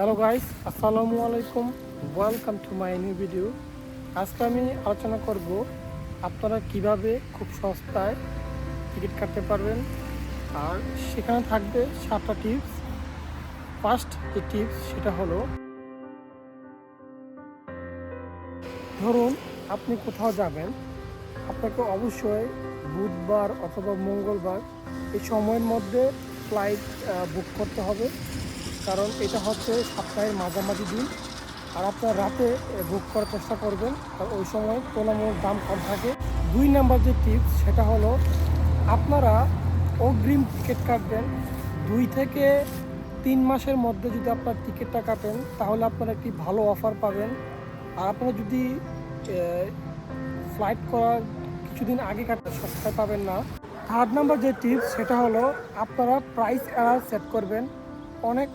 Hello guys, আসসালামু আলাইকুম। Welcome to my new video. আজকে আমি আলোচনা করব আপনারা কিভাবে খুব সস্তায় টিকিট কাটতে পারবেন। আর সেখানে থাকবে 7টা টিপস। ফার্স্ট যে টিপস সেটা হলো, ধরুন আপনি কোথাও যাবেন, আপনাকে অবশ্যই বুধবার অথবা মঙ্গলবার এই সময়ের মধ্যে ফ্লাইট বুক করতে হবে, কারণ এটা হচ্ছে সপ্তাহের মাঝামাঝি দিন। আর আপনার রাতে বুক করার চেষ্টা করবেন, আর ওই সময় তুলনামূলক দাম কম থাকে। 2 নাম্বার যে টিপস সেটা হলো, আপনারা অগ্রিম টিকিট কাটবেন। 2 থেকে 3 মাসের মধ্যে যদি আপনার টিকিটটা কাটেন, তাহলে আপনারা একটি ভালো অফার পাবেন। আর আপনারা যদি ফ্লাইট করার কিছুদিন আগে কাটতে সস্তায় পাবেন না। 3 নাম্বার যে টিপস সেটা হলো, আপনারা প্রাইস এরার সেট করবেন। অনেক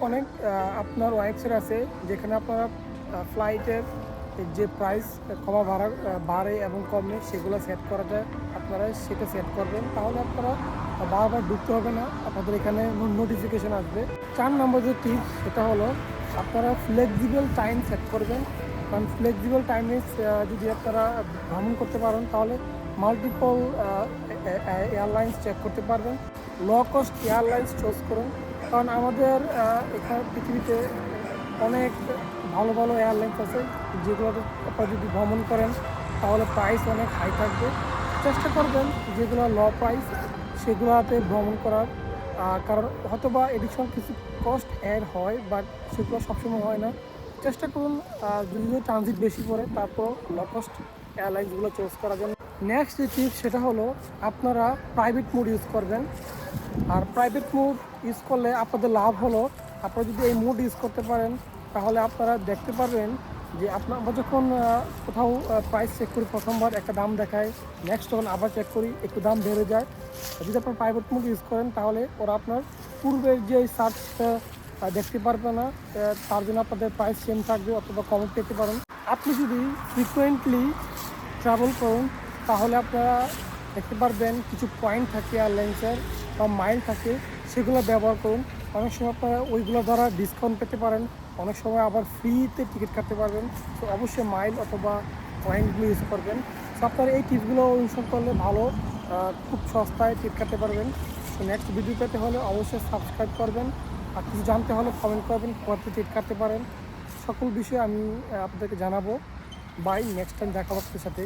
আপনার ওয়েবসাইট আছে যেখানে আপনারা ফ্লাইটের যে প্রাইস কমা বাড়ে এবং কমে সেগুলো সেট করা যায়। আপনারা সেটা সেট করবেন, তাহলে আপনারা বারবার ঢুকতে হবে না, আপনাদের এখানে নোটিফিকেশান আসবে। 4 নম্বর যে টিপস সেটা হলো, আপনারা ফ্লেক্সিবল টাইম সেট করবেন। কারণ ফ্লেক্সিবল টাইমে যদি আপনারা ভ্রমণ করতে পারেন, তাহলে মাল্টিপল এয়ারলাইন্স চেক করতে পারবেন। লো কস্ট এয়ারলাইন্স চুজ করুন, কারণ আমাদের এখানে পৃথিবীতে অনেক ভালো ভালো এয়ারলাইন্স আছে, যেগুলোতে আপনারা যদি ভ্রমণ করেন তাহলে প্রাইস অনেক হাই থাকবে। চেষ্টা করবেন যেগুলো লো প্রাইস সেগুলোতে ভ্রমণ করার, কারণ হয়তো বা এডিশনাল কিছু কস্ট অ্যাড হয়, বাট সেগুলো সবসময় হয় না। চেষ্টা করুন যদি ট্রানজিট বেশি পড়ে তারপর লো কস্ট এয়ারলাইন্সগুলো চুজ করার জন্য। নেক্সট যে টিপস সেটা হলো, আপনারা প্রাইভেট মোড ইউজ করবেন। আর প্রাইভেট মোড ইউজ করলে আপনাদের লাভ হলো, আপনারা যদি এই মোড ইউজ করতে পারেন, তাহলে আপনারা দেখতে পারবেন যে আমরা যখন কোথাও প্রাইস চেক করি, প্রথমবার একটা দাম দেখায়, নেক্সট যখন আবার চেক করি একটু দাম বেড়ে যায়। যদি আপনার প্রাইভেট মোড ইউজ করেন, তাহলে ওরা আপনার পূর্বের যে সার্চটা দেখতে পারবে না, তার জন্য আপনাদের প্রাইস সেম থাকবে অথবা কম পেতে পারেন। আপনি যদি ফ্রিকুয়েন্টলি ট্রাভেল করুন, তাহলে আপনারা দেখতে পারবেন কিছু পয়েন্ট থাকে এয়ারলাইন্সের বা মাইল থাকে, সেগুলো ব্যবহার করুন। অনেক সময় আপনারা ওইগুলো দ্বারা ডিসকাউন্ট পেতে পারেন, অনেক সময় আবার ফ্রিতে টিকিট কাটতে পারবেন। তো অবশ্যই মাইল অথবা পয়েন্টগুলো ইউজ করবেন। তো আপনারা এই টিপসগুলো অনুসরণ করলে ভালো, খুব সস্তায় টিকিট কাটতে পারবেন। তো নেক্সট ভিডিও পেতে হলে অবশ্যই সাবস্ক্রাইব করবেন, আর কিছু জানতে হলে কমেন্ট করবেন কোথায় টিকিট কাটতে পারেন। সকল বিষয়ে আমি আপনাদেরকে জানাবো। বাই, নেক্সট টাইম দেখা হচ্ছে সাথে।